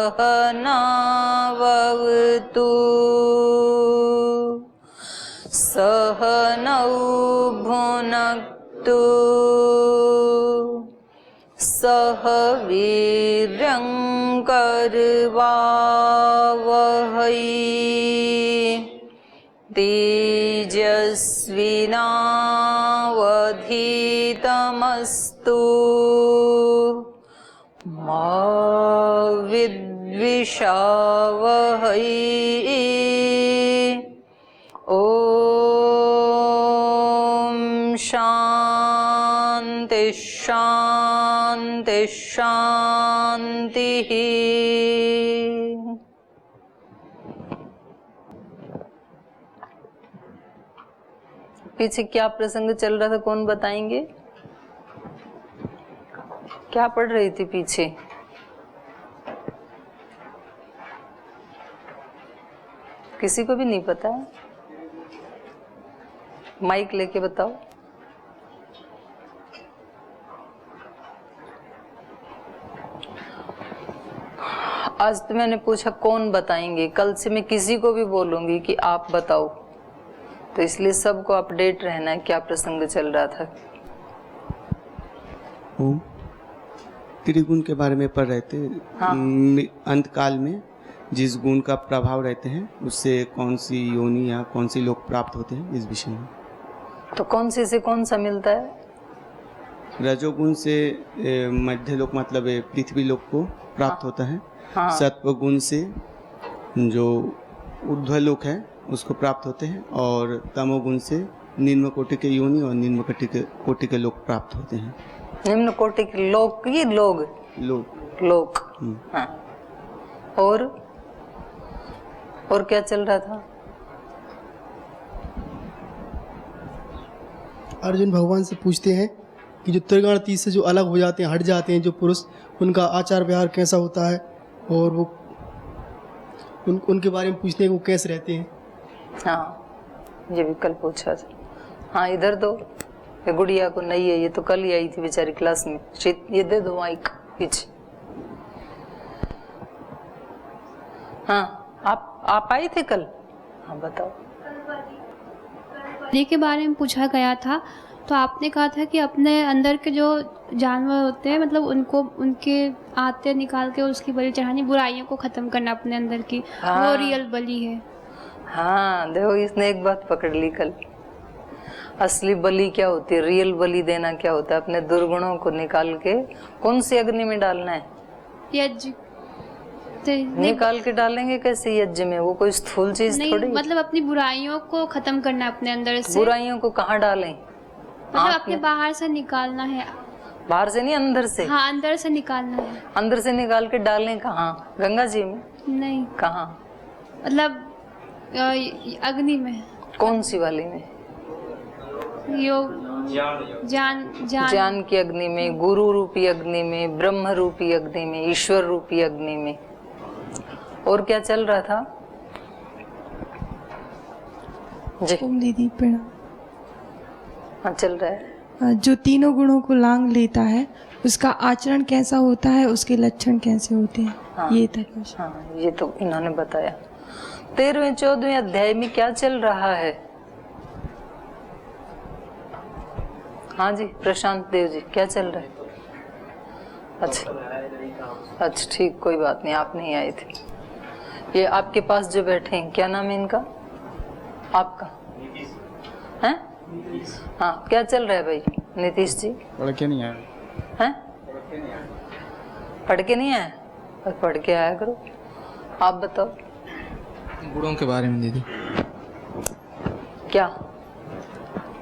सहनावतु सहनौ भुनक्तु सह वीर्यं करवावहै तेजस्विनावधीतमस्तु मा विद्विषावहै ॐ शान्ति शान्ति शान्तिः। पीछे क्या प्रसंग चल रहा था, कौन बताएंगे? क्या पढ़ रही थी पीछे? किसी को भी नहीं पता है? माइक लेके बताओ। आज तो मैंने पूछा कौन बताएंगे, कल से मैं किसी को भी बोलूंगी कि आप बताओ, तो इसलिए सबको अपडेट रहना है क्या प्रसंग चल रहा था। त्रिगुण के बारे में पढ़ रहे थे। हाँ। अंत काल में जिस गुण का प्रभाव रहते हैं उससे कौन सी योनि या कौन सी लोक प्राप्त होते हैं, इस विषय में। तो कौन सी से कौन सा मिलता है? रजोगुण से मध्य लोक मतलब पृथ्वी लोक को प्राप्त होता है। हाँ। सत्व गुण से जो ऊर्ध्व लोक है उसको प्राप्त होते हैं, और तमोगुण से निम्न कोटि के योनि और निम्न कोटि के लोक प्राप्त होते हैं। निम्न कोटि के लोक, ये लोग लोक। हाँ। और क्या चल रहा था? अर्जुन भगवान से पूछते हैं कि जो त्रिगुण तीस से जो अलग हो जाते हैं, हट जाते हैं जो पुरुष, उनका आचार व्यवहार कैसा होता है, और वो उनके बारे में पूछते हैं वो कैसे रहते हैं। हाँ, ये भी कल पूछा था। हाँ, इधर दो, ये गुड़िया को नहीं है, ये तो कल ही आई थी बेचारी क्लास में। ये दे दो माइक पीछे। हाँ, आप आई थे कल? हाँ, बताओ। बलि के बारे में पूछा गया था, तो आपने कहा था कि अपने अंदर के जो जानवर होते हैं, मतलब उनको उनके आते निकाल के उसकी बलि चढ़ानी, बुराइयों को खत्म करना अपने अंदर की। हाँ, वो रियल बलि है। हाँ, देखो इसने एक बात पकड़ ली कल। असली बलि क्या होती है, रियल बलि देना क्या होता है? अपने दुर्गुणों को निकाल के कौन सी अग्नि में डालना है? यज्ञ। निकाल के डालेंगे कैसे यज्ञ में? वो कोई स्थूल चीज थोड़ी, मतलब अपनी बुराइयों को खत्म करना अपने अंदर से। बुराइयों को कहाँ डालें? मतलब अपने बाहर से निकालना है। बाहर से नहीं, अंदर से। हाँ, अंदर से निकालना है। अंदर से निकाल के डालें कहाँ? गंगा जी में? नहीं। कहाँ? मतलब अग्नि में। कौन सी वाली में? ज्ञान की अग्नि में, गुरु रूपी अग्नि में, ब्रह्म रूपी अग्नि में, ईश्वर रूपी अग्नि में। और क्या चल रहा था जी? दीदी प्रणाम। हाँ, चल रहा है। जो तीनों गुणों को लांग लेता है उसका आचरण कैसा होता है, उसके लक्षण कैसे होते हैं? हाँ, ये था क्वेश्चन। हाँ, ये तो इन्होंने बताया। 13वें 14वें अध्याय में क्या चल रहा है? हाँ जी, प्रशांत देव जी, क्या चल रहा है? अच्छा ठीक, कोई बात नहीं, आप नहीं आए थे। ये आपके पास जो बैठे हैं, क्या नाम है इनका? आपका हैं? हाँ, क्या चल रहा है भाई नीतीश जी? पढ़ के नहीं आया हैं? पढ़ के नहीं आया? पढ़ के आया करो। आप बताओ। गुणों के बारे में दीदी। क्या?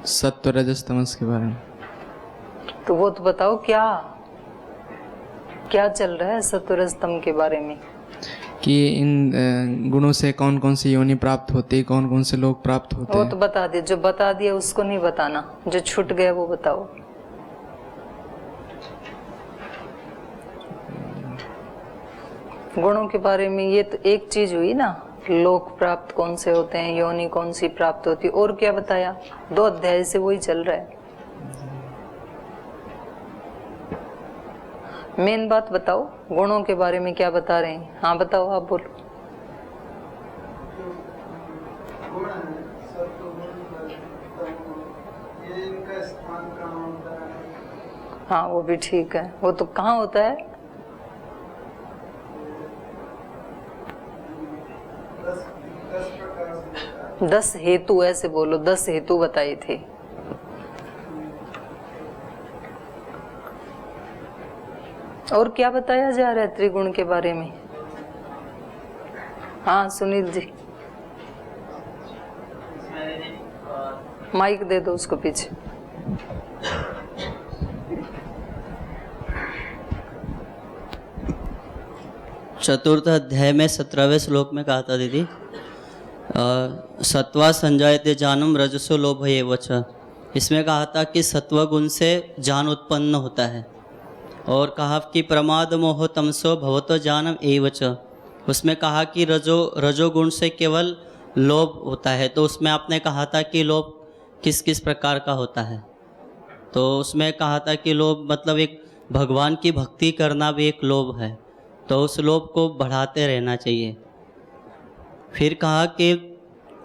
सत्व रजस तमस के बारे में। तो वो तो बताओ, क्या चल रहा है सत्व रजस तम के बारे में? कि इन गुणों से कौन कौन सी योनि प्राप्त होती है, कौन कौन से लोग प्राप्त होते हैं। वो तो बता दिया, जो बता दिया उसको नहीं बताना, जो छूट गया वो बताओ। गुणों के बारे में ये तो एक चीज हुई ना, लोक प्राप्त कौन से होते हैं, योनि कौन सी प्राप्त होती है, और क्या बताया? 2 अध्याय से वही चल रहा है। मेन बात बताओ, गुणों के बारे में क्या बता रहे हैं? हाँ बताओ, आप बोलो। हाँ वो भी ठीक है। वो तो कहाँ होता है? 10 हेतु, ऐसे बोलो, 10 हेतु बताए थे। और क्या बताया जा रहा है त्रिगुण के बारे में? हाँ सुनील जी, माइक दे दो उसको पीछे। चतुर्थ अध्याय में 17वें श्लोक में कहा था दीदी, सत्वा संजायते जानम रजसो लोभ एव च। इसमें कहा था कि सत्व गुण से ज्ञान उत्पन्न होता है, और कहा कि प्रमाद मोह तमसो भवतो ज्ञानम एव च। उसमें कहा कि रजोगुण से केवल लोभ होता है। तो उसमें आपने कहा था कि लोभ किस किस प्रकार का होता है? तो उसमें कहा था कि लोभ मतलब एक भगवान की भक्ति करना भी एक लोभ है, तो उस लोभ को बढ़ाते रहना चाहिए। फिर कहा कि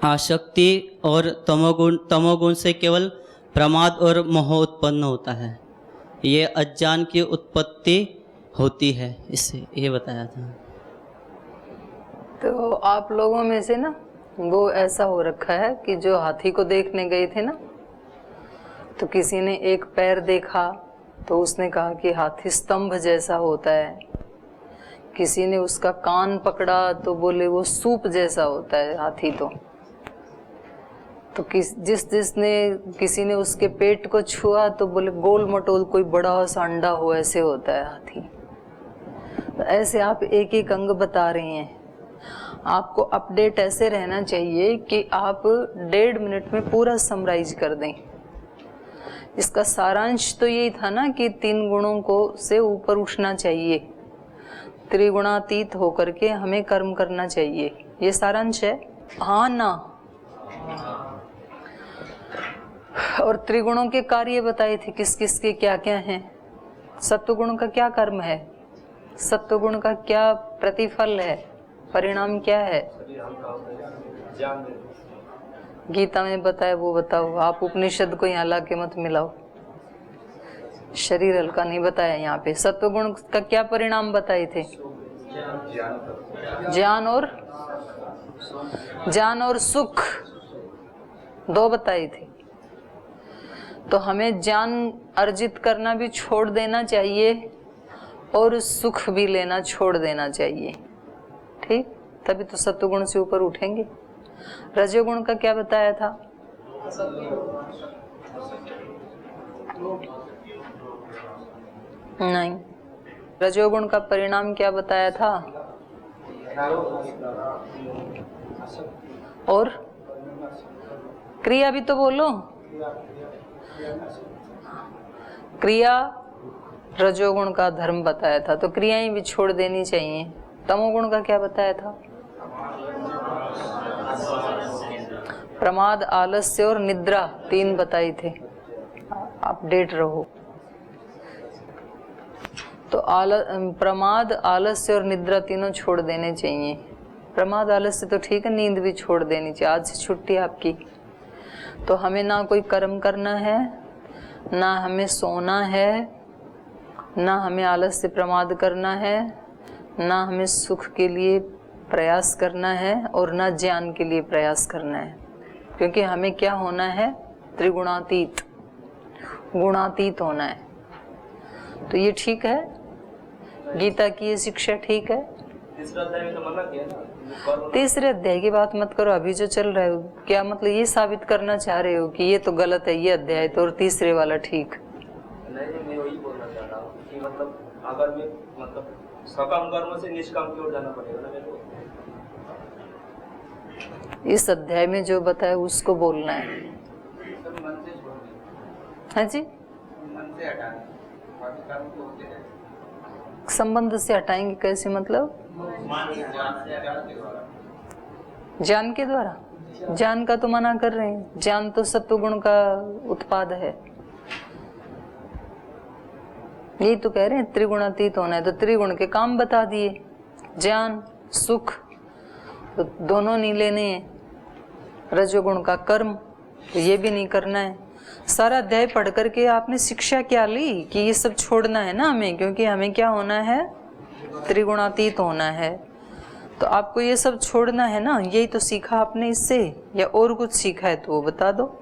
आसक्ति और तमोगुण से केवल प्रमाद और मोह उत्पन्न होता है, ये अज्ञान की उत्पत्ति होती है, इससे ये बताया था। तो आप लोगों में से ना वो ऐसा हो रखा है कि जो हाथी को देखने गए थे ना, तो किसी ने एक पैर देखा तो उसने कहा कि हाथी स्तंभ जैसा होता है, किसी ने उसका कान पकड़ा तो बोले वो सूप जैसा होता है हाथी। तो जिसने किसी ने उसके पेट को छुआ तो बोले गोल मटोल कोई बड़ा सा अंडा हो ऐसे होता है हाथी। तो ऐसे आप एक एक अंग बता रही हैं। आपको अपडेट ऐसे रहना चाहिए कि आप 1.5 मिनट में पूरा समराइज कर दें। इसका सारांश तो यही था ना कि 3 गुणों को से ऊपर उठना चाहिए, त्रिगुणातीत होकर के हमें कर्म करना चाहिए, ये सारांश है। हाँ ना। और त्रिगुणों के कार्य बताए थे किस किस के क्या क्या हैं। सत्वगुण का क्या कर्म है, सत्वगुण का क्या प्रतिफल है, परिणाम क्या है? गीता में बताया वो बताओ। आप उपनिषद को यहाँ ला के मत मिलाओ, शरीर हल्का नहीं बताया यहाँ पे। सत्वगुण का क्या परिणाम बताए थे? ज्ञान और सुख, 2 बताए थे। तो हमें ज्ञान अर्जित करना भी छोड़ देना चाहिए और सुख भी लेना छोड़ देना चाहिए, ठीक? तभी तो सत्वगुण से ऊपर उठेंगे। रजोगुण का क्या बताया था? नहीं, रजोगुण का परिणाम क्या बताया था? और क्रिया भी तो बोलो। क्रिया रजोगुण का धर्म बताया था, तो क्रियाएं भी छोड़ देनी चाहिए। तमोगुण का क्या बताया था? प्रमाद, आलस्य और निद्रा, 3 बताई थे। अपडेट रहो। तो प्रमाद, आलस्य और निद्रा तीनों छोड़ देने चाहिए। प्रमाद आलस्य तो ठीक है, नींद भी छोड़ देनी चाहिए। आज से छुट्टी आपकी। तो हमें ना कोई कर्म करना है, ना हमें सोना है, ना हमें आलस्य प्रमाद करना है, ना हमें सुख के लिए प्रयास करना है और ना ज्ञान के लिए प्रयास करना है। क्योंकि हमें क्या होना है? त्रिगुणातीत, गुणातीत होना है। तो ये ठीक है, गीता की ये शिक्षा ठीक है। तीसरे अध्याय की बात मत करो, अभी जो चल रहा है। क्या मतलब ये साबित करना चाह रहे हो कि ये तो गलत है ये अध्याय तो, और तीसरे वाला ठीक? नहीं, मैं वही बोलना चाह रहा हूँ कि मतलब अगर मैं मतलब सकाम कर्म से निष्काम की ओर जाना पड़ेगा ना मेरे को। इस अध्याय में जो बताया उसको बोलना है। हाँ जी, संबंध से हटाएंगे कैसे? मतलब ज्ञान के द्वारा। ज्ञान का तो मना कर रहे हैं, ज्ञान तो सत्वगुण का उत्पाद है। यही तो कह रहे हैं त्रिगुणातीत होना है। तो त्रिगुण के काम बता दिए, ज्ञान सुख तो दोनों नहीं लेने हैं, रजोगुण का कर्म तो ये भी नहीं करना है। सारा अध्याय पढ़ करके आपने शिक्षा क्या ली कि ये सब छोड़ना है ना हमें, क्योंकि हमें क्या होना है, त्रिगुणातीत होना है। तो आपको ये सब छोड़ना है ना, यही तो सीखा आपने इससे, या और कुछ सीखा है तो वो बता दो।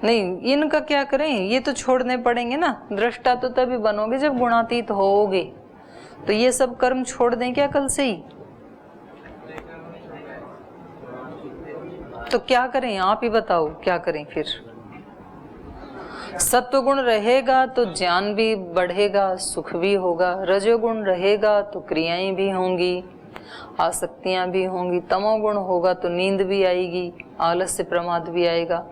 नहीं, इनका क्या करें, ये तो छोड़ने पड़ेंगे ना। दृष्टा तो तभी बनोगे जब गुणातीत होगे। तो ये सब कर्म छोड़ दें क्या कल से ही? तो क्या करें, आप ही बताओ क्या करें फिर। सत्वगुण रहेगा तो ज्ञान भी बढ़ेगा, सुख भी होगा। रजोगुण रहेगा तो क्रियाएं भी होंगी, आसक्तियां भी होंगी। तमोगुण होगा तो नींद भी आएगी, आलस्य प्रमाद भी आएगा।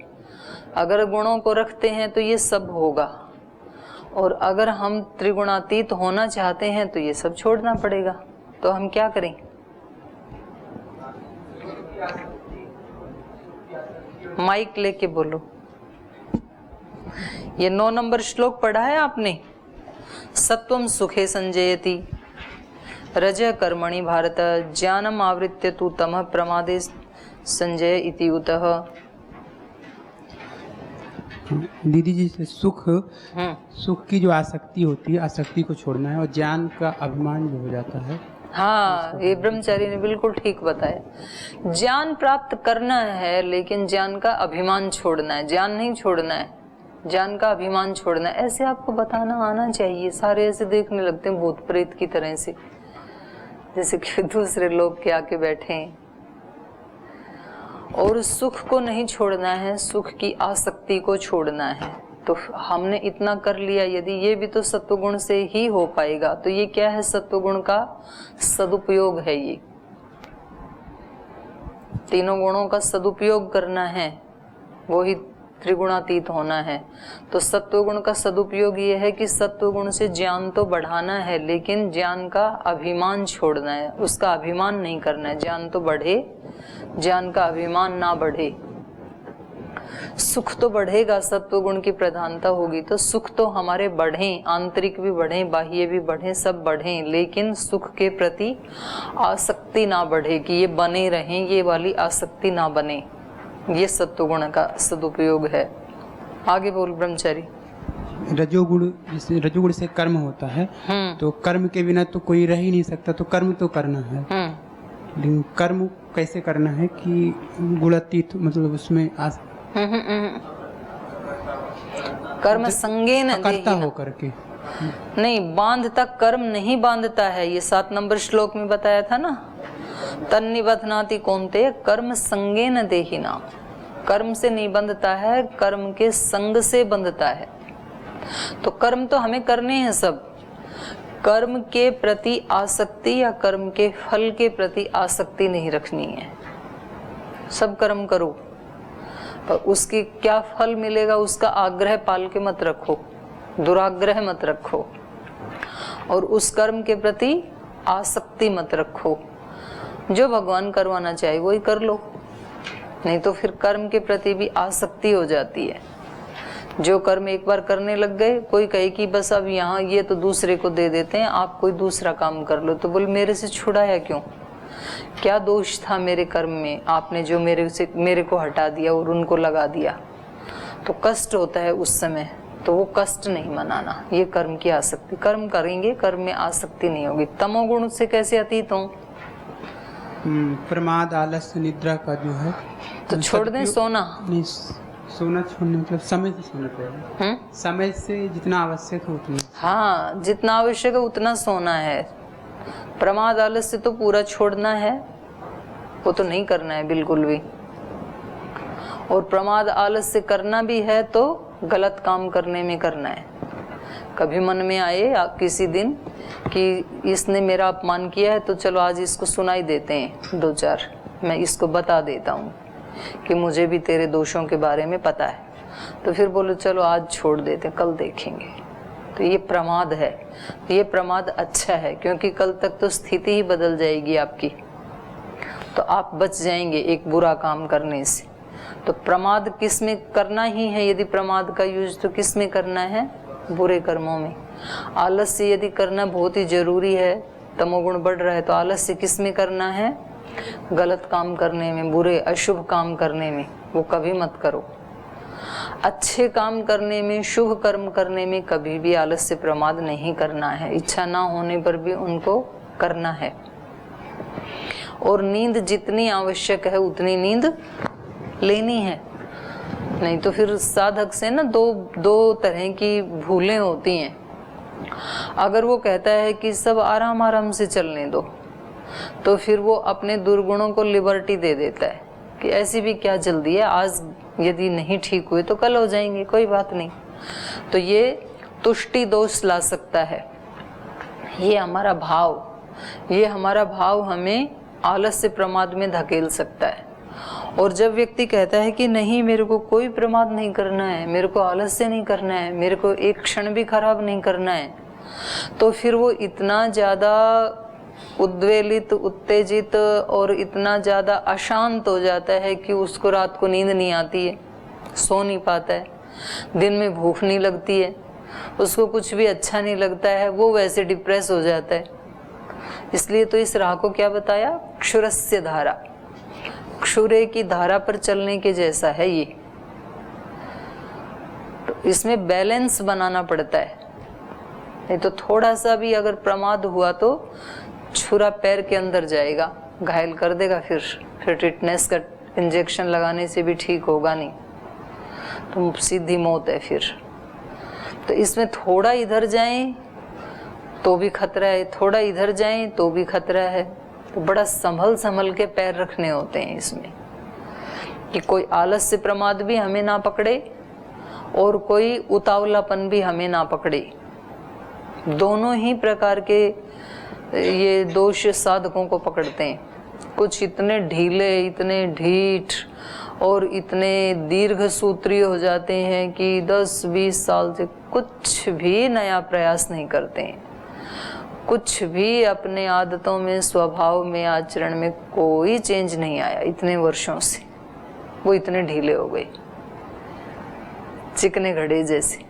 अगर गुणों को रखते हैं तो ये सब होगा, और अगर हम त्रिगुणातीत होना चाहते हैं तो ये सब छोड़ना पड़ेगा। तो हम क्या करें? माइक लेके बोलो। ये 9 नंबर श्लोक पढ़ा है आपने। सत्वम सुखे संजयति रज कर्मणि भारत ज्ञानम आवृत्य तु तमः प्रमादे संजय इति उतः। दीदी जी से सुख की जो आसक्ति होती है, आसक्ति को छोड़ना है, और ज्ञान का अभिमान जो हो जाता है। हाँ, ये ब्रह्मचारी ने बिल्कुल ठीक बताया। ज्ञान प्राप्त करना है लेकिन ज्ञान का अभिमान छोड़ना है। ज्ञान नहीं छोड़ना है, ज्ञान का अभिमान छोड़ना है। ऐसे आपको बताना आना चाहिए। सारे ऐसे देखने लगते हैं भूत प्रेत की तरह से, जैसे कि दूसरे लोग के आके बैठे हैं। और सुख को नहीं छोड़ना है, सुख की आसक्ति को छोड़ना है। तो हमने इतना कर लिया। यदि ये भी तो सत्वगुण से ही हो पाएगा, तो ये क्या है, सत्वगुण का सदुपयोग है। ये तीनों गुणों का सदुपयोग करना है, वो ही त्रिगुणातीत होना है। तो सत्वगुण का सदुपयोग ये है कि सत्वगुण से ज्ञान तो बढ़ाना है, लेकिन ज्ञान का अभिमान छोड़ना है, उसका अभिमान नहीं करना है। ज्ञान तो बढ़े, ज्ञान का अभिमान ना बढ़े। सुख तो बढ़ेगा, सत्वगुण की प्रधानता होगी तो सुख तो हमारे बढ़ें, आंतरिक भी बढ़ें, बाह्य भी बढ़ें, सब बढ़ें, लेकिन सुख के प्रति आसक्ति ना बढ़े कि ये बने रहें, ये वाली आसक्ति ना बने। ये सत्वगुण का सदुपयोग है। आगे बोल ब्रह्मचारी। रजोगुण से कर्म होता है, तो कर्म के बिना तो कोई रह ही नहीं सकता, तो कर्म तो करना है। लेकिन कर्म कैसे करना है कि गुणातीत, मतलब उसमें कर्म संगेन करता हो करके नहीं, बांधता कर्म नहीं बांधता है। ये 7 नंबर श्लोक में बताया था ना, तन्निबध्नाति कौन्तेय कर्म संगेन देहिना। कर्म से नहीं बंधता है, कर्म के संग से बंधता है। तो कर्म तो हमें करने हैं सब। कर्म के प्रति आसक्ति या कर्म के फल के प्रति आसक्ति नहीं रखनी है। सब कर्म करो, पर उसके क्या फल मिलेगा उसका आग्रह पाल के मत रखो, दुराग्रह मत रखो, और उस कर्म के प्रति आसक्ति मत रखो। जो भगवान करवाना चाहे वही कर लो, नहीं तो फिर कर्म के प्रति भी आसक्ति हो जाती है। जो कर्म एक बार करने लग गए, कोई कहे कि बस अब यहाँ ये तो दूसरे को दे देते हैं, आप कोई दूसरा काम कर लो, तो बोल मेरे से छुड़ाया क्यों? क्या दोष था मेरे कर्म में? आपने जो मेरे को हटा दिया और उनको लगा दिया। तो कष्ट होता है उस समय, तो वो कष्ट नहीं मनाना। ये कर्म की आसक्ति। कर्म करेंगे, कर्म में आसक्ति नहीं होगी। तमोगुण से कैसे अतीत हो? प्रमाद, आलस्य, निद्रा का जो है तो छोड़ दें सोना। नहीं, सोना छोड़ने मतलब समय से सोना पड़ेगा। समय से जितना आवश्यक है उतना। हाँ, जितना आवश्यक है उतना सोना है। प्रमाद आलस्य तो पूरा छोड़ना है, वो तो नहीं करना है बिल्कुल भी। और प्रमाद आलस्य करना भी है तो गलत काम करने में करना है। कभी मन में आए किसी दिन कि इसने मेरा अपमान किया है, तो चलो आज इसको सुनाई देते हैं 2-4, मैं इसको बता देता हूँ कि मुझे भी तेरे दोषों के बारे में पता है। तो फिर बोलो चलो आज छोड़ देते, कल देखेंगे। तो ये प्रमाद है। ये प्रमाद अच्छा है, क्योंकि कल तक तो स्थिति ही बदल जाएगी आपकी। तो आप बच जाएंगे एक बुरा काम करने से। तो प्रमाद किस में करना ही है? यदि प्रमाद का यूज तो किस में करना है? बुरे कर्मों में। आलस्य यदि करना बहुत ही जरूरी है, तमोगुण बढ़ रहा है, तो आलस्य किस में करना है? गलत काम करने में, बुरे अशुभ काम करने में। वो कभी मत करो। अच्छे काम करने में, शुभ कर्म करने में कभी भी आलस्य प्रमाद नहीं करना है। इच्छा ना होने पर भी उनको करना है। और नींद जितनी आवश्यक है उतनी नींद लेनी है। नहीं तो फिर साधक से ना दो तरह की भूलें होती हैं। अगर वो कहता है कि सब आराम आराम से चलने दो, तो फिर वो अपने दुर्गुणों को लिबर्टी दे देता है कि ऐसी भी क्या जल्दी है, आज यदि नहीं ठीक हुए तो कल हो जाएंगे, कोई बात नहीं। तो ये तुष्टि दोष ला सकता है। ये हमारा भाव हमें आलस्य प्रमाद में धकेल सकता है। और जब व्यक्ति कहता है कि नहीं, मेरे को कोई प्रमाद नहीं करना है, मेरे को आलस्य नहीं करना है, मेरे को एक क्षण भी खराब नहीं करना है, तो फिर वो इतना ज़्यादा उद्वेलित, उत्तेजित और इतना ज़्यादा अशांत हो जाता है कि उसको रात को नींद नहीं आती है, सो नहीं पाता है, दिन में भूख नहीं लगती है, उसको कुछ भी अच्छा नहीं लगता है, वो वैसे डिप्रेस हो जाता है। इसलिए तो इस राह को क्या बताया? क्षुरस्य धारा, क्षुरे की धारा पर चलने के जैसा है ये। तो इसमें बैलेंस बनाना पड़ता है, नहीं तो थोड़ा सा भी अगर प्रमाद हुआ तो छुरा पैर के अंदर जाएगा, घायल कर देगा। फिर टिटनेस का इंजेक्शन लगाने से भी ठीक होगा नहीं, तो सीधी मौत है फिर। तो इसमें थोड़ा इधर जाएं तो भी खतरा है, थोड़ा इधर जाएं तो भी खतरा है। तो बड़ा संभल के पैर रखने होते हैं इसमें, कि कोई आलस्य प्रमाद भी हमें ना पकड़े और कोई उतावलापन भी हमें ना पकड़े। दोनों ही प्रकार के ये दोष साधकों को पकड़ते हैं। कुछ इतने ढीले, इतने ढीठ और इतने दीर्घ सूत्री हो जाते हैं कि 10-20 साल से कुछ भी नया प्रयास नहीं करते हैं, कुछ भी अपने आदतों में, स्वभाव में, आचरण में कोई चेंज नहीं आया इतने वर्षों से। वो इतने ढीले हो गए, चिकने घड़े जैसे।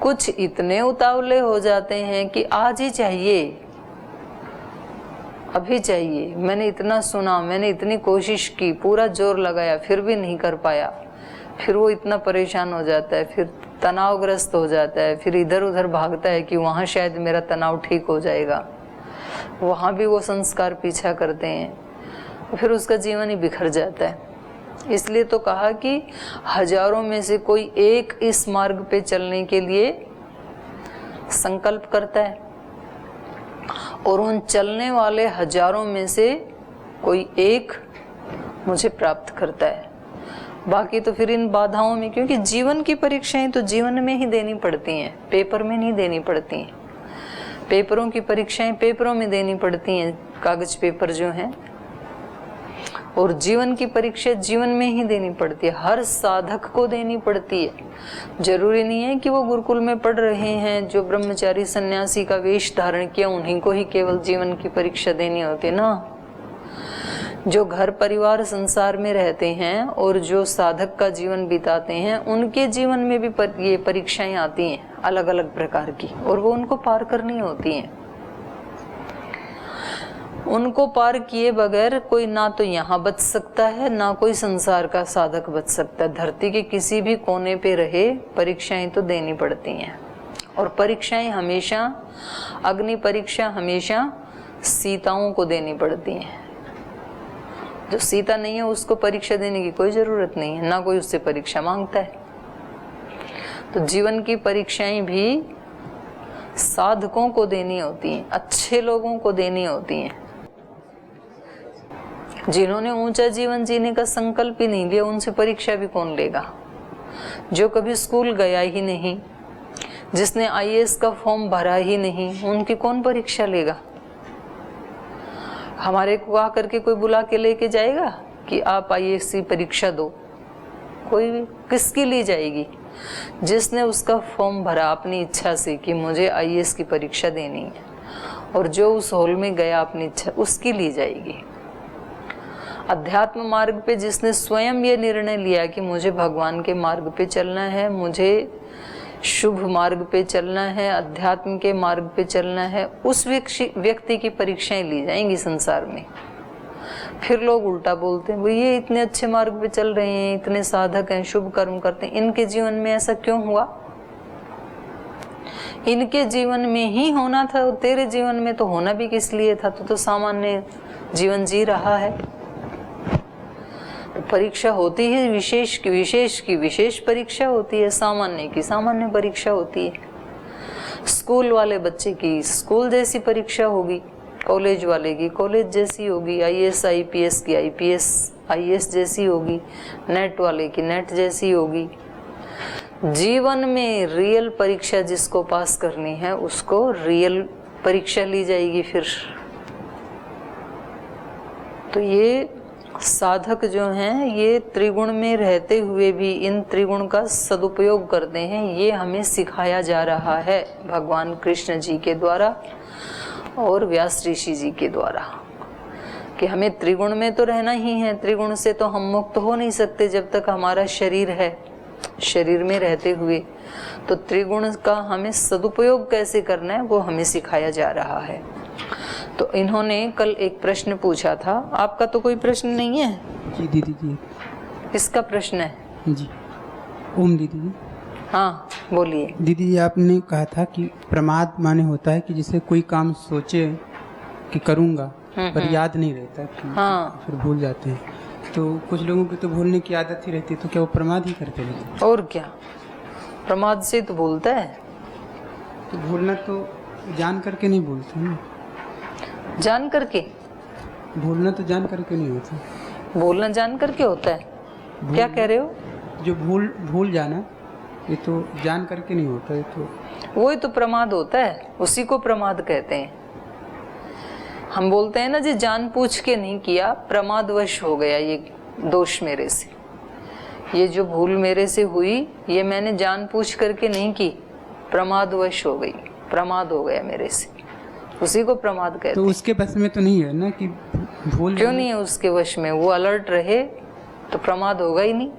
कुछ इतने उतावले हो जाते हैं कि आज ही चाहिए, अभी चाहिए। मैंने इतना सुना, मैंने इतनी कोशिश की, पूरा जोर लगाया, फिर भी नहीं कर पाया। फिर वो इतना परेशान हो जाता है, फिर तनावग्रस्त हो जाता है, फिर इधर उधर भागता है कि वहाँ शायद मेरा तनाव ठीक हो जाएगा। वहाँ भी वो संस्कार पीछा करते हैं, फिर उसका जीवन ही बिखर जाता है। इसलिए तो कहा कि हजारों में से कोई एक इस मार्ग पे चलने के लिए संकल्प करता है, और उन चलने वाले हजारों में से कोई एक मुझे प्राप्त करता है। बाकी तो फिर इन बाधाओं में, क्योंकि जीवन की परीक्षाएं तो जीवन में ही देनी पड़ती हैं, पेपर में नहीं देनी पड़ती हैं। पेपरों की परीक्षाएं पेपरों में देनी पड़ती हैं, कागज पेपर जो हैं, और जीवन की परीक्षा जीवन में ही देनी पड़ती है। हर साधक को देनी पड़ती है। जरूरी नहीं है कि वो गुरुकुल में पढ़ रहे हैं, जो ब्रह्मचारी सन्यासी का वेश धारण किया, उन्हीं को ही केवल जीवन की परीक्षा देनी होती है ना। जो घर परिवार संसार में रहते हैं और जो साधक का जीवन बिताते हैं, उनके जीवन में भी ये परीक्षाएं आती हैं अलग अलग प्रकार की, और वो उनको पार करनी होती हैं। उनको पार किए बगैर कोई ना तो यहाँ बच सकता है, ना कोई संसार का साधक बच सकता है। धरती के किसी भी कोने पे रहे, परीक्षाएं तो देनी पड़ती हैं। और परीक्षाएं हमेशा, अग्नि परीक्षा हमेशा सीताओं को देनी पड़ती हैं। जो सीता नहीं है उसको परीक्षा देने की कोई जरूरत नहीं है, ना कोई उससे परीक्षा मांगता है। तो जीवन की परीक्षाएं भी साधकों को देनी होती हैं, अच्छे लोगों को देनी होती हैं। जिन्होंने ऊंचा जीवन जीने का संकल्प ही नहीं लिया, उनसे परीक्षा भी कौन लेगा। जो कभी स्कूल गया ही नहीं, जिसने आईएएस का फॉर्म भरा ही नहीं, उनकी कौन परीक्षा लेगा। हमारे को आकर के कोई बुला के लेके जाएगा कि आप आईएएस की परीक्षा दो? कोई भी। किसकी ली जाएगी? जिसने उसका फॉर्म भरा अपनी इच्छा से कि मुझे आईएएस की परीक्षा देनी है, और जो उस हॉल में गया अपनी इच्छा उसकी ली जाएगी। अध्यात्म मार्ग पे जिसने स्वयं ये निर्णय लिया कि मुझे भगवान के मार्ग पे चलना है, मुझे शुभ मार्ग पे चलना है, अध्यात्म के मार्ग पे चलना है, उस व्यक्ति की परीक्षाएं ली जाएंगी संसार में। फिर लोग उल्टा बोलते हैं, वो ये इतने अच्छे मार्ग पे चल रहे हैं, इतने साधक हैं, शुभ कर्म करते हैं, इनके जीवन में ऐसा क्यों हुआ? इनके जीवन में ही होना था, तेरे जीवन में तो होना भी किस लिए था? तो सामान्य जीवन जी रहा है। तो परीक्षा होती है विशेष की विशेष परीक्षा होती है, सामान्य की सामान्य परीक्षा होती है। स्कूल वाले बच्चे की स्कूल जैसी परीक्षा होगी, कॉलेज वाले की कॉलेज जैसी होगी, IAS IPS की IS जैसी होगी, नेट वाले की नेट जैसी होगी। जीवन में रियल परीक्षा जिसको पास करनी है उसको रियल परीक्षा ली जाएगी। फिर तो ये साधक जो हैं ये त्रिगुण में रहते हुए भी इन त्रिगुण का सदुपयोग करते हैं। ये हमें सिखाया जा रहा है भगवान कृष्ण जी के द्वारा और व्यास ऋषि जी के द्वारा कि हमें त्रिगुण में तो रहना ही है। त्रिगुण से तो हम मुक्त हो नहीं सकते जब तक हमारा शरीर है। शरीर में रहते हुए तो त्रिगुण का हमें सदुपयोग कैसे करना है वो हमें सिखाया जा रहा है। तो इन्होंने कल एक प्रश्न पूछा था, आपका तो कोई प्रश्न नहीं है? जी दीदी जी। किसका प्रश्न है? जी ओम दीदी जी। हाँ बोलिए। दीदी जी आपने कहा था कि प्रमाद माने होता है कि जिसे कोई काम सोचे कि करूँगा पर याद नहीं रहता कि हाँ। फिर भूल जाते हैं। तो कुछ लोगों की तो भूलने की आदत ही रहती है, तो क्या वो प्रमाद ही करते हैं? और क्या, प्रमाद से तो भूलता है। तो भूलना तो जान करके नहीं भूलते ना। जान करके भूलना तो जान करके नहीं होता, बोलना जान करके होता है। क्या कह रहे हो? जो भूल जाना ये तो जान करके नहीं होता, ये तो वही तो प्रमाद होता है, उसी को प्रमाद कहते हैं। हम बोलते हैं ना जी जान पूछ के नहीं किया, प्रमादवश हो गया ये दोष मेरे से, ये जो भूल मेरे से हुई ये मैंने जान पूछ करके नहीं की, प्रमादवश हो गई, प्रमाद हो गया मेरे से, उसी को प्रमाद कहते हैं। तो उसके बस में तो नहीं है ना कि भूल। क्यों नहीं है उसके वश में? वो अलर्ट रहे तो प्रमाद होगा ही नहीं।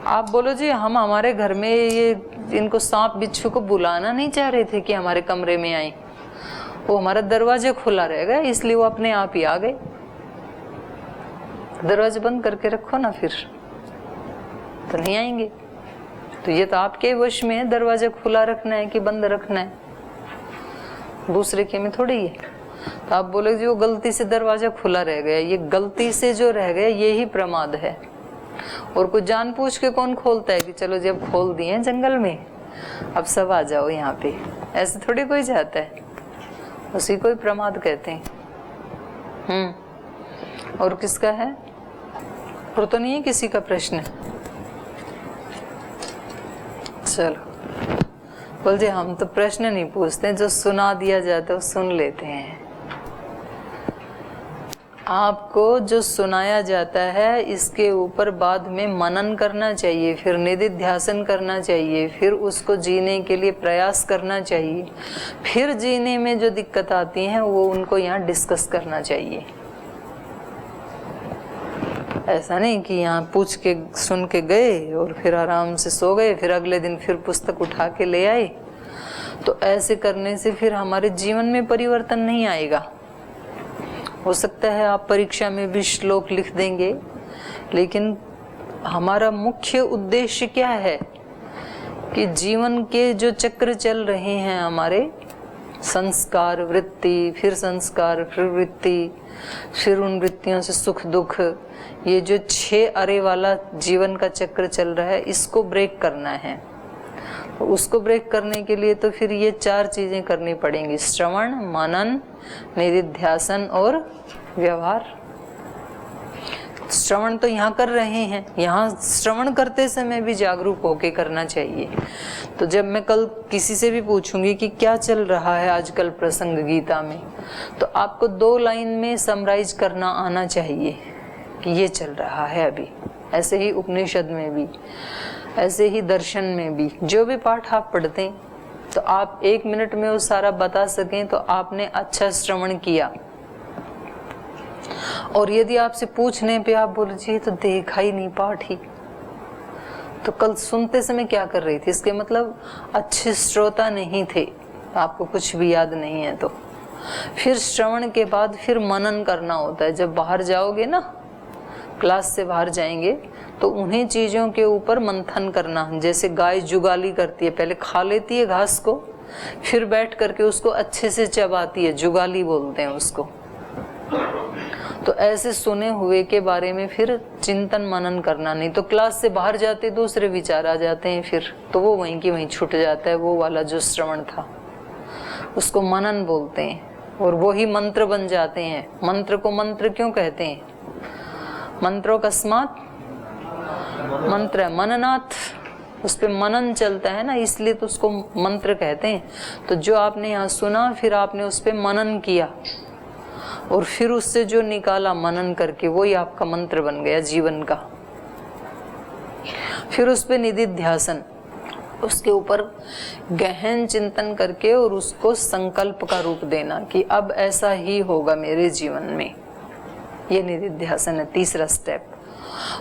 आप बोलो जी हम हमारे घर में ये इनको सांप बिच्छू को बुलाना नहीं चाह रहे थे कि हमारे कमरे में आए, वो हमारा दरवाजा खुला रहेगा इसलिए वो अपने आप ही आ गए। दरवाजा बंद करके रखो ना, फिर तो नहीं आएंगे। तो ये तो आपके वश में है, दरवाजा खुला रखना है कि बंद रखना है, दूसरे के में थोड़ी है। तो आप बोले जी वो गलती से दरवाजा खुला रह गया, ये गलती से जो रह गया ये ही प्रमाद है। और कुछ जान पूछ के कौन खोलता है कि चलो जी अब खोल दिए जंगल में, अब सब आ जाओ यहाँ पे, ऐसे थोड़ी कोई जाता है, उसी को ही प्रमाद कहते हैं। और किसका है? और तो नहीं है किसी का प्रश्न? चलो बोल जी हम तो प्रश्न नहीं पूछते, जो सुना दिया जाता है वो सुन लेते हैं। आपको जो सुनाया जाता है इसके ऊपर बाद में मनन करना चाहिए, फिर निधिध्यासन करना चाहिए, फिर उसको जीने के लिए प्रयास करना चाहिए, फिर जीने में जो दिक्कत आती हैं वो उनको यहाँ डिस्कस करना चाहिए। ऐसा नहीं कि यहाँ पूछ के सुन के गए और फिर आराम से सो गए, फिर अगले दिन फिर पुस्तक उठा के ले आए। तो ऐसे करने से फिर हमारे जीवन में परिवर्तन नहीं आएगा। हो सकता है आप परीक्षा में भी श्लोक लिख देंगे, लेकिन हमारा मुख्य उद्देश्य क्या है कि जीवन के जो चक्र चल रहे हैं हमारे, संस्कार वृत्ति, फिर संस्कार, फिर वृत्ति, फिर उन वृत्तियों से सुख दुख, ये जो 6 अरे वाला जीवन का चक्र चल रहा है इसको ब्रेक करना है। तो उसको ब्रेक करने के लिए तो फिर ये 4 चीजें करनी पड़ेंगी, श्रवण, मनन, निधिध्यासन और व्यवहार। श्रवण तो यहाँ कर रहे हैं, यहाँ श्रवण करते समय भी जागरूक होके करना चाहिए। तो जब मैं कल किसी से भी पूछूंगी कि क्या चल रहा है आजकल प्रसंग गीता में, तो आपको 2 लाइन में समराइज करना आना चाहिए कि ये चल रहा है अभी। ऐसे ही उपनिषद में भी, ऐसे ही दर्शन में भी, जो भी पाठ आप पढ़ते हैं तो आप 1 मिनट में वो सारा बता सकें तो आपने अच्छा श्रवण किया। और यदि आपसे पूछने पे आप बोले जी तो देखा ही नहीं पाठ ही, तो कल सुनते समय क्या कर रही थी, इसके मतलब अच्छे श्रोता नहीं थे, आपको कुछ भी याद नहीं है। तो फिर श्रवण के बाद फिर मनन करना होता है। जब बाहर जाओगे ना, क्लास से बाहर जाएंगे, तो उन्हीं चीज़ों के ऊपर मंथन करना। जैसे गाय जुगाली करती है, पहले खा लेती है घास को, फिर बैठ करके उसको अच्छे से चबाती है, जुगाली बोलते हैं उसको। तो ऐसे सुने हुए के बारे में फिर चिंतन मनन करना। नहीं तो क्लास से बाहर जाते दूसरे विचार आ जाते हैं, फिर तो वो वहीं की वहीं छूट जाता है। वो वाला जो श्रवण था उसको मनन बोलते हैं, और वो ही मंत्र बन जाते हैं। मंत्र को मंत्र क्यों कहते हैं? मंत्रों का स्मात मंत्र है, मननाथ, उस पे मनन चलता है ना, इसलिए तो उसको मंत्र कहते हैं। तो जो आपने यहाँ सुना, फिर आपने उस पे मनन किया, और फिर उससे जो निकाला मनन करके, वही आपका मंत्र बन गया जीवन का। फिर उस पे निधिध्यासन, उसके ऊपर गहन चिंतन करके और उसको संकल्प का रूप देना कि अब ऐसा ही होगा मेरे जीवन में। ये निधिध्यासन है, तीसरा स्टेप।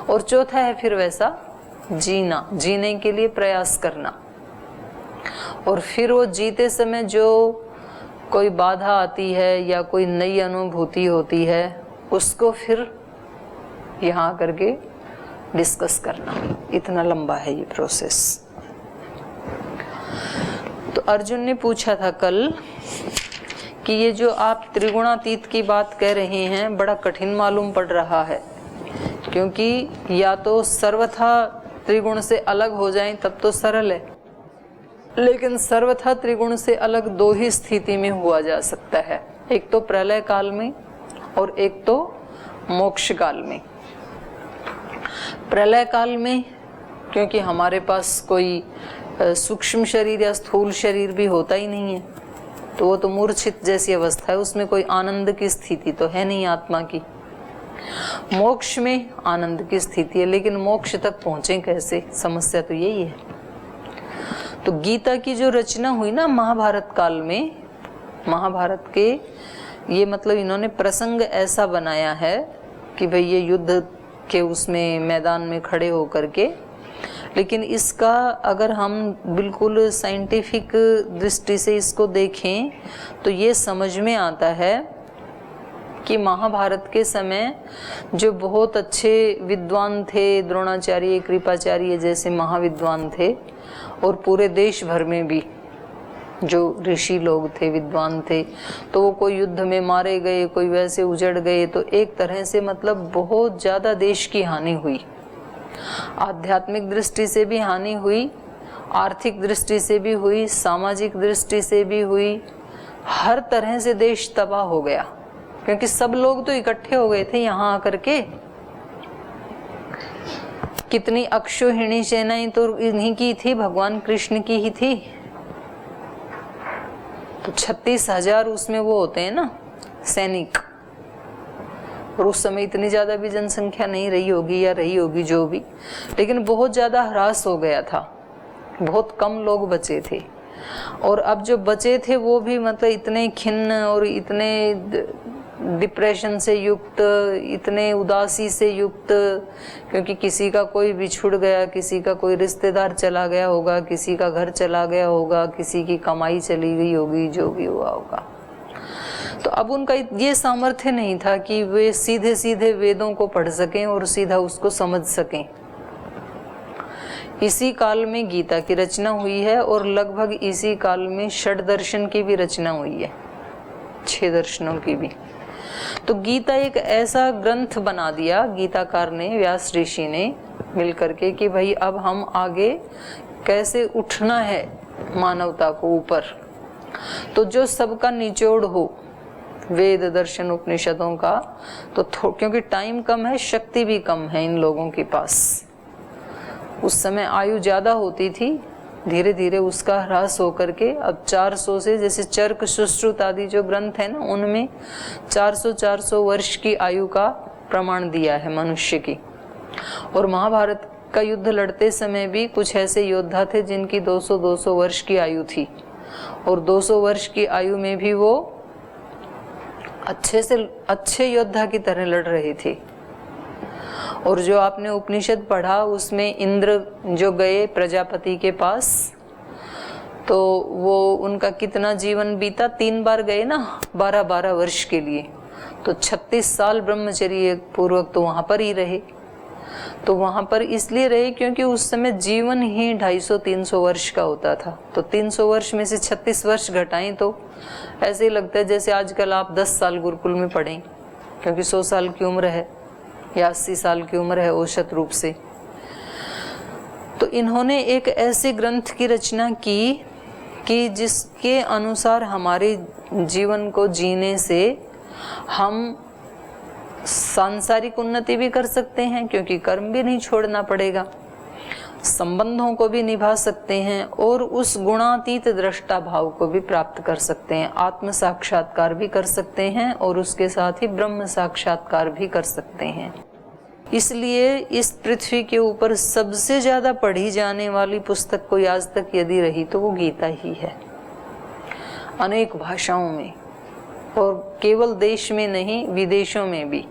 और चौथा है फिर वैसा जीना, जीने के लिए प्रयास करना। और फिर वो जीते समय जो कोई बाधा आती है या कोई नई अनुभूति होती है, उसको फिर यहाँ करके डिस्कस करना। इतना लंबा है ये प्रोसेस। तो अर्जुन ने पूछा था कल कि ये जो आप त्रिगुणातीत की बात कह रहे हैं, बड़ा कठिन मालूम पड़ रहा है, क्योंकि या तो सर्वथा त्रिगुण से अलग हो जाएं तब तो सरल है, लेकिन सर्वथा त्रिगुण से अलग दो ही स्थिति में हुआ जा सकता है, एक तो प्रलय काल में और एक तो मोक्ष काल में। प्रलय काल में क्योंकि हमारे पास कोई सूक्ष्म शरीर या स्थूल शरीर भी होता ही नहीं है, तो वो तो मूर्छित जैसी अवस्था है, उसमें कोई आनंद की स्थिति तो है नहीं आत्मा की। मोक्ष में आनंद की स्थिति है, लेकिन मोक्ष तक पहुंचे कैसे, समस्या तो यही है। तो गीता की जो रचना हुई ना महाभारत काल में, महाभारत के ये मतलब इन्होंने प्रसंग ऐसा बनाया है कि भाई ये युद्ध के उसमें मैदान में खड़े होकर के, लेकिन इसका अगर हम बिल्कुल साइंटिफिक दृष्टि से इसको देखें तो ये समझ में आता है कि महाभारत के समय जो बहुत अच्छे विद्वान थे, द्रोणाचार्य, कृपाचार्य जैसे महाविद्वान थे, और पूरे देश भर में भी जो ऋषि लोग थे, विद्वान थे, तो वो कोई युद्ध में मारे गए, कोई वैसे उजड़ गए, तो एक तरह से मतलब बहुत ज़्यादा देश की हानि हुई। आध्यात्मिक दृष्टि से भी हानि हुई, आर्थिक दृष्टि से भी हुई, सामाजिक दृष्टि से भी हुई, हर तरह से देश तबाह हो गया, क्योंकि सब लोग तो इकट्ठे हो गए थे यहाँ आकर के। कितनी अक्षोहिणी सेनाएं तो इन्हीं की थी, भगवान कृष्ण की ही थी। तो 36,000 उसमें वो होते हैं ना सैनिक, और उस समय इतनी ज्यादा भी जनसंख्या नहीं रही होगी या रही होगी जो भी, लेकिन बहुत ज्यादा ह्रास हो गया था, बहुत कम लोग बचे थे। और अब जो बचे थे वो भी मतलब इतने खिन्न और इतने डिप्रेशन से युक्त, इतने उदासी से युक्त, क्योंकि किसी का कोई बिछुड़ गया, किसी का कोई रिश्तेदार चला गया होगा, किसी का घर चला गया होगा, किसी की कमाई चली गई होगी, जो भी हुआ होगा। तो अब उनका ये सामर्थ्य नहीं था कि वे सीधे सीधे वेदों को पढ़ सकें और सीधा उसको समझ सकें। इसी काल में गीता की रचना हुई है, और लगभग इसी काल में षड दर्शन की भी रचना हुई है, 6 दर्शनों की भी। तो गीता एक ऐसा ग्रंथ बना दिया गीताकार ने, व्यास ऋषि ने मिलकर के, कि भाई अब हम आगे कैसे उठना है मानवता को ऊपर। तो जो सबका निचोड़ हो वेद दर्शन उपनिषदों का, तो क्योंकि टाइम कम है, शक्ति भी कम है इन लोगों के पास। उस समय आयु ज्यादा होती थी, धीरे धीरे उसका ह्रास होकर के अब 400 से, जैसे चर्क सुश्रुत आदि जो ग्रंथ है ना, उनमें 400 वर्ष की आयु का प्रमाण दिया है मनुष्य की। और महाभारत का युद्ध लड़ते समय भी कुछ ऐसे योद्धा थे जिनकी 200 वर्ष की आयु थी, और 200 वर्ष की आयु में भी वो अच्छे योद्धा की तरह लड़ रही थी। और जो आपने उपनिषद पढ़ा उसमें इंद्र जो गए प्रजापति के पास, तो वो उनका कितना जीवन बीता, 3 बार गए ना, 12-12 वर्ष के लिए, तो 36 साल ब्रह्मचर्य पूर्वक तो वहाँ पर ही रहे। तो वहाँ पर इसलिए रहे क्योंकि उस समय जीवन ही 250-300 वर्ष का होता था। तो 300 वर्ष में से 36 वर्ष घटाएं तो ऐसे ही लगता है जैसे आजकल आप 10 साल गुरुकुल में पढ़ें, क्योंकि 100 साल की उम्र है या 80 साल की उम्र है औसत रूप से। तो इन्होंने एक ऐसे ग्रंथ की रचना की कि जिसके अनुसार हमारे जीवन को जीने से हम सांसारिक उन्नति भी कर सकते हैं, क्योंकि कर्म भी नहीं छोड़ना पड़ेगा, संबंधों को भी निभा सकते हैं और उस गुणातीत दृष्टा भाव को भी प्राप्त कर सकते हैं, आत्म साक्षात्कार भी कर सकते हैं और उसके साथ ही ब्रह्म साक्षात्कार भी कर सकते हैं। इसलिए इस पृथ्वी के ऊपर सबसे ज़्यादा पढ़ी जाने वाली पुस्तक कोई आज तक यदि रही तो वो गीता ही है, अनेक भाषाओं में, और केवल देश में नहीं विदेशों में भी।